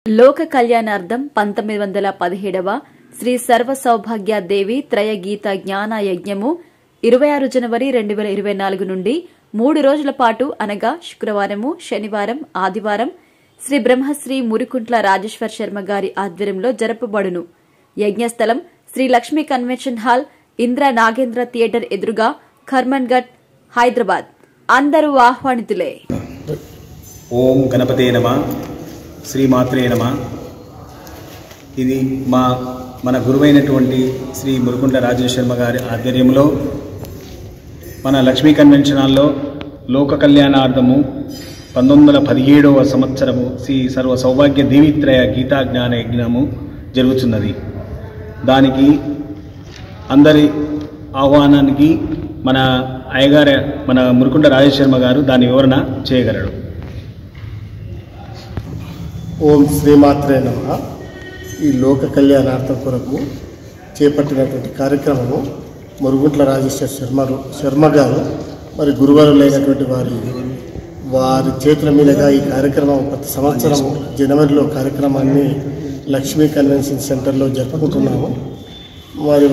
లోక కళ్యాణార్థం 1917వ శ్రీ సర్వ సౌభాగ్య దేవి త్రయ గీత జ్ఞాన యజ్ఞము 26 జనవరి 2024 నుండి 3 రోజుల పాటు అనగా శుక్రవారము, శనివారం, ఆదివారం శ్రీ బ్రహ్మశ్రీ మురికుంట్ల రాజేశ్వర్ శర్మ గారి ఆధ్వర్యంలో జరపబడును. యజ్ఞస్థలం Shri Lakshmi convention hall, Indra Nagendra theatre ఎదురుగా, ఖర్మన్ఘట్, హైదరాబాద్. అందరూ ఆహ్వానితులే. ఓం గణపతే నమః, శ్రీ మాత్రే నమః. ఇది మన గురువైనటువంటి శ్రీ మురికుంట్ల రాజేశ్వర శర్మ గారి ఆధ్వర్యంలో మన లక్ష్మీ కన్వెన్షన్ హాల్లో లోక కళ్యాణార్థము 1917వ సంవత్సరము శ్రీ సర్వ సౌభాగ్య దేవిత్రయ గీతా జ్ఞాన యజ్ఞము జరుగుతున్నది. దానికి అందరి ఆహ్వానానికి మన అయ్యగారు మన మురికుంట్ల రాజేశ్వర శర్మ గారు దాని వివరణ చేయగలరు. ఓం శ్రీమాత్రే నమః. ఈ లోక కళ్యాణార్థం కొరకు చేపట్టినటువంటి కార్యక్రమము మురుగుంట్ల రాజేశ్వర శర్మ గారు మరి గురువారులైనటువంటి వారి చేతుల మీదుగా ఈ కార్యక్రమం ప్రతి సంవత్సరం జనవరిలో కార్యక్రమాన్ని లక్ష్మీ కన్వెన్షన్ సెంటర్లో జరుపుకుంటున్నాము. వారు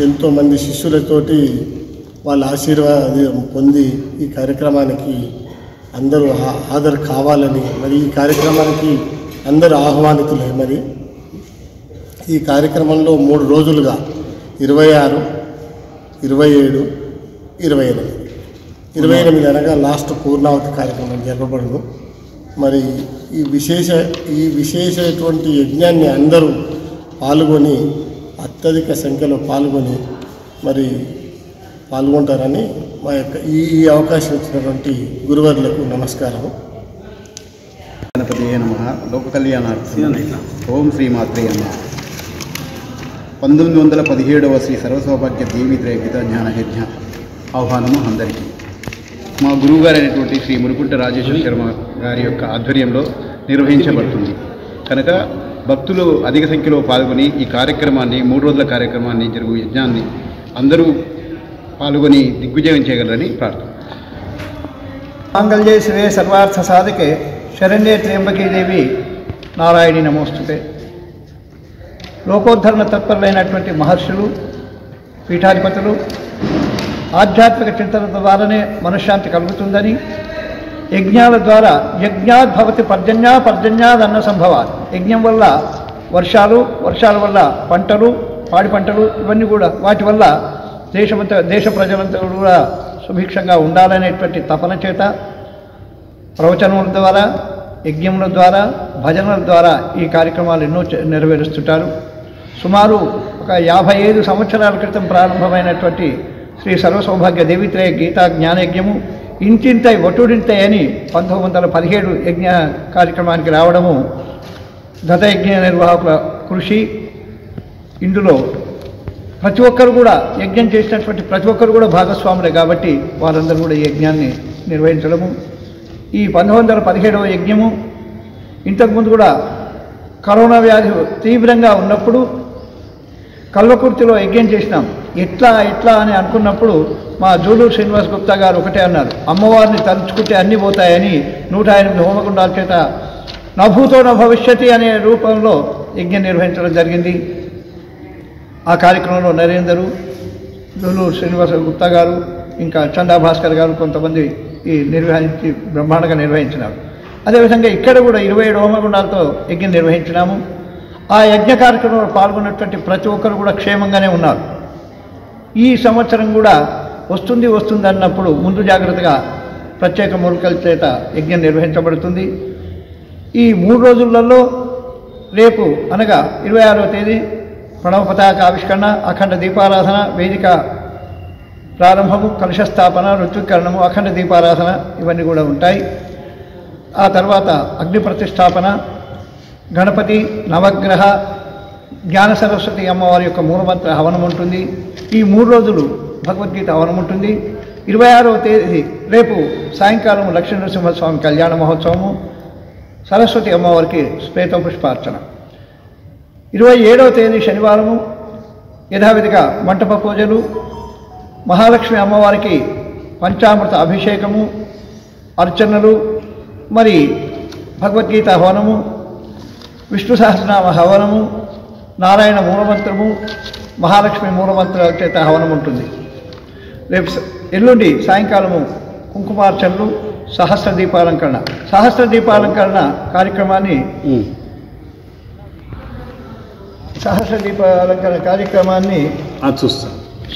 ఎంతోమంది శిష్యులతోటి వాళ్ళ ఆశీర్వాదం పొంది ఈ కార్యక్రమానికి అందరూ హాజరు కావాలని, మరి ఈ కార్యక్రమానికి అందరూ ఆహ్వానితులే. మరి ఈ కార్యక్రమంలో 3 రోజులుగా 26, 27, 28 అనగా లాస్ట్ పూర్ణావతి కార్యక్రమం జరపబడును. మరి ఈ విశేషమైనటువంటి యజ్ఞాన్ని అందరూ పాల్గొని అత్యధిక సంఖ్యలో పాల్గొంటారని మా యొక్క ఈ అవకాశం ఇచ్చినటువంటి గురువర్లకు నమస్కారం. గణపతి నమః. లోక కళ్యాణార్థం ఓం శ్రీ మాత్రే నమః. 1917వ శ్రీ సర్వసౌభాగ్య దేవి త్రయ గీతా జ్ఞాన యజ్ఞ ఆహ్వానము అందరికీ. మా గురువుగారు అయినటువంటి శ్రీ మురికుంట్ల రాజేశ్వర శర్మ గారి యొక్క ఆధ్వర్యంలో నిర్వహించబడుతుంది కనుక భక్తులు అధిక సంఖ్యలో పాల్గొని ఈ కార్యక్రమాన్ని 3 రోజుల కార్యక్రమాన్ని జరుగు యజ్ఞాన్ని అందరూ పాల్గొని దిగ్విజయం చేయగలరని ప్రార్థన. మాంగళ్యే శివే సర్వార్థ సాధకే శరణ్యే త్ర్యంబకే దేవి నారాయణి నమోస్తుతే. లోకోద్ధరణ తత్పరులైనటువంటి మహర్షులు, పీఠాధిపతులు ఆధ్యాత్మిక చింతన ద్వారానే మనశ్శాంతి కలుగుతుందని, యజ్ఞాల ద్వారా యజ్ఞాద్ భవతి పర్జన్యా, పర్జన్యాద్ అన్న సంభవాత్, యజ్ఞం వల్ల వర్షాల వల్ల పంటలు, పాడి పంటలు ఇవన్నీ కూడా వాటి వల్ల దేశ ప్రజలంతా కూడా సుభిక్షంగా ఉండాలనేటువంటి తపన చేత ప్రవచనముల ద్వారా, యజ్ఞముల ద్వారా, భజనల ద్వారా ఈ కార్యక్రమాలు ఎన్నో నెరవేరుస్తుంటారు. సుమారు ఒక 55 సంవత్సరాల క్రితం ప్రారంభమైనటువంటి శ్రీ సర్వసౌభాగ్య దేవిత్రయ గీతా జ్ఞానయజ్ఞము ఇంటింతై ఒటుడింతై అని 1917 యజ్ఞ కార్యక్రమానికి రావడము గత యజ్ఞ నిర్వాహకుల కృషి. ఇందులో ప్రతి ఒక్కరు కూడా యజ్ఞం చేసినటువంటి ప్రతి ఒక్కరు కూడా భాగస్వాములే కాబట్టి వారందరూ కూడా ఈ యజ్ఞాన్ని నిర్వహించడము. ఈ 1917వ యజ్ఞము ఇంతకుముందు కూడా కరోనా వ్యాధి తీవ్రంగా ఉన్నప్పుడు కల్వకుర్తిలో యజ్ఞం చేసినాం. ఎట్లా అని అనుకున్నప్పుడు మా జూలూరు శ్రీనివాస్ గుప్తా గారు ఒకటే అన్నారు, అమ్మవారిని తలుచుకుంటే అన్నీ పోతాయని 108 హోమగుండాల చేత నభూతో న భవిష్యతి అనే రూపంలో యజ్ఞం నిర్వహించడం జరిగింది. ఆ కార్యక్రమంలో నరేందరు, జూలూరు శ్రీనివాస గుప్తా గారు, ఇంకా చందా భాస్కర్ గారు కొంతమంది ఈ నిర్వహించి బ్రహ్మాండంగా నిర్వహించినారు. అదేవిధంగా ఇక్కడ కూడా 27 హోమగుండాలతో యజ్ఞం నిర్వహించినాము. ఆ యజ్ఞ కార్యక్రమంలో పాల్గొన్నటువంటి ప్రతి ఒక్కరు కూడా క్షేమంగానే ఉన్నారు. ఈ సంవత్సరం కూడా వస్తుంది అన్నప్పుడు ముందు జాగ్రత్తగా ప్రత్యేక మూలికల చేత యజ్ఞం నిర్వహించబడుతుంది. ఈ 3 రోజులలో రేపు అనగా 26వ తేదీ ప్రణవ పతాక ఆవిష్కరణ, అఖండ దీపారాధన, వేదిక ప్రారంభము, కలశస్థాపన, ఋత్వీకరణము, అఖండ దీపారాధన ఇవన్నీ కూడా ఉంటాయి. ఆ తర్వాత అగ్ని ప్రతిష్టాపన, గణపతి, నవగ్రహ, జ్ఞాన సరస్వతి అమ్మవారి యొక్క మూలమంత్ర హవనం ఉంటుంది. ఈ 3 రోజులు భగవద్గీత హవనం ఉంటుంది. 26వ తేదీ రేపు సాయంకాలం లక్ష్మీ నరసింహస్వామి కళ్యాణ మహోత్సవము, సరస్వతి అమ్మవారికి శ్వేత పుష్పార్చన. 27వ తేదీ శనివారము యథావిధిగా మంటప పూజలు, మహాలక్ష్మి అమ్మవారికి పంచామృత అభిషేకము, అర్చనలు, మరి భగవద్గీత హవనము, విష్ణు సహస్రనామ హవనము, నారాయణ మూలమంత్రము, మహాలక్ష్మి మూలమంత్రాల చేత హవనం ఉంటుంది. రేపు ఎల్లుండి సాయంకాలము కుంకుమార్చనలు, సహస్ర దీపాలంకరణ కార్యక్రమాన్ని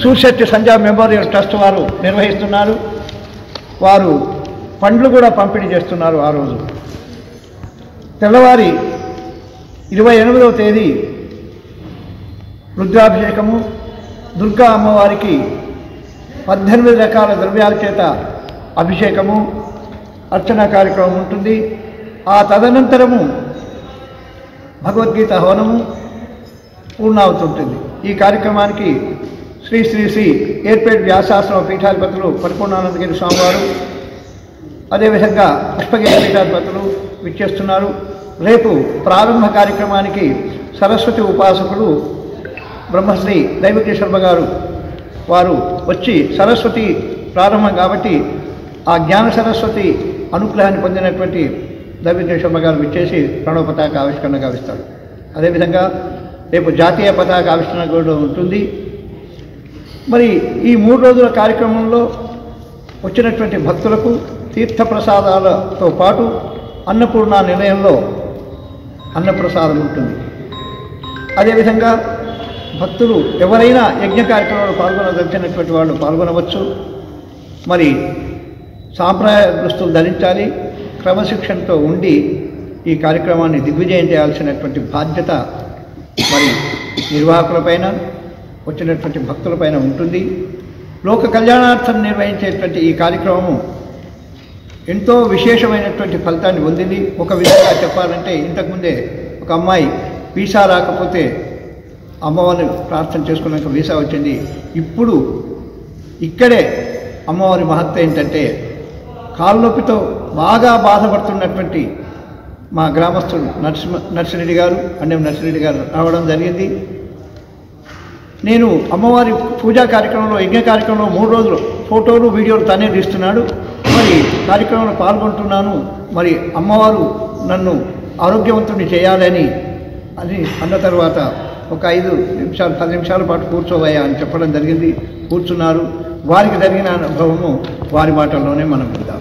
సూర్యశక్తి సంధ్యా మెమోరియల్ ట్రస్ట్ వారు నిర్వహిస్తున్నారు. వారు పండ్లు కూడా పంపిణీ చేస్తున్నారు. ఆ రోజు తెల్లవారి 28వ తేదీ రుద్రాభిషేకము, దుర్గా అమ్మవారికి 18 రకాల ద్రవ్యాల చేత అభిషేకము, అర్చన కార్యక్రమం ఉంటుంది. ఆ తదనంతరము భగవద్గీత హవనము పూర్ణావుతుంటుంది. ఈ కార్యక్రమానికి శ్రీ శ్రీ శ్రీ ఏర్పేట్ వ్యాసాశ్రమ పీఠాధిపతులు పరిపూర్ణానందగిరి స్వామివారు, అదేవిధంగా పుష్పగిరి పీఠాధిపతులు విచ్చేస్తున్నారు. రేపు ప్రారంభ కార్యక్రమానికి సరస్వతి ఉపాసకులు బ్రహ్మశ్రీ దైవకీ శర్మ గారు వారు వచ్చి, సరస్వతి ప్రారంభం కాబట్టి ఆ జ్ఞాన సరస్వతి అనుగ్రహాన్ని పొందినటువంటి దైవకీ శర్మ గారు విచ్చేసి ప్రణవ పతాక ఆవిష్కరణ గావిస్తారు. అదేవిధంగా రేపు జాతీయ పతాక ఆవిష్కరణ కూడా ఉంటుంది. మరి ఈ 3 రోజుల కార్యక్రమంలో వచ్చినటువంటి భక్తులకు తీర్థప్రసాదాలతో పాటు అన్నపూర్ణ నిలయంలో అన్నప్రసాదం ఉంటుంది. అదేవిధంగా భక్తులు ఎవరైనా యజ్ఞ కార్యక్రమంలో పాల్గొనదలిచినటువంటి వాళ్ళు పాల్గొనవచ్చు. మరి సాంప్రదాయ దుస్తులు ధరించాలి. క్రమశిక్షణతో ఉండి ఈ కార్యక్రమాన్ని దిగ్విజయం చేయాల్సినటువంటి బాధ్యత మరి నిర్వాహకులపైన, వచ్చినటువంటి భక్తులపైన ఉంటుంది. లోక కళ్యాణార్థం నిర్వహించేటువంటి ఈ కార్యక్రమము ఎంతో విశేషమైనటువంటి ఫలితాన్ని పొందింది. ఒక విధంగా చెప్పాలంటే, ఇంతకుముందే ఒక అమ్మాయి వీసా రాకపోతే అమ్మవారిని ప్రార్థన చేసుకున్నాక వీసా వచ్చింది. ఇప్పుడు ఇక్కడే అమ్మవారి మహత్త ఏంటంటే, కాలు నొప్పితో బాగా బాధపడుతున్నటువంటి మా గ్రామస్తుడు నర్సిరెడ్డి గారు రావడం జరిగింది. నేను అమ్మవారి పూజా కార్యక్రమంలో, యజ్ఞ కార్యక్రమంలో 3 రోజులు ఫోటోలు వీడియోలు తనే తీస్తున్నాడు. మరి కార్యక్రమంలో పాల్గొంటున్నాను. మరి అమ్మవారు నన్ను ఆరోగ్యవంతుడిని చేయాలని అన్న తర్వాత ఒక 5 నిమిషాలు 10 నిమిషాల పాటు కూర్చోవయ్యా అని చెప్పడం జరిగింది. కూర్చున్నారు. వారికి జరిగిన అనుభవము వారి మాటల్లోనే మనం విందాం.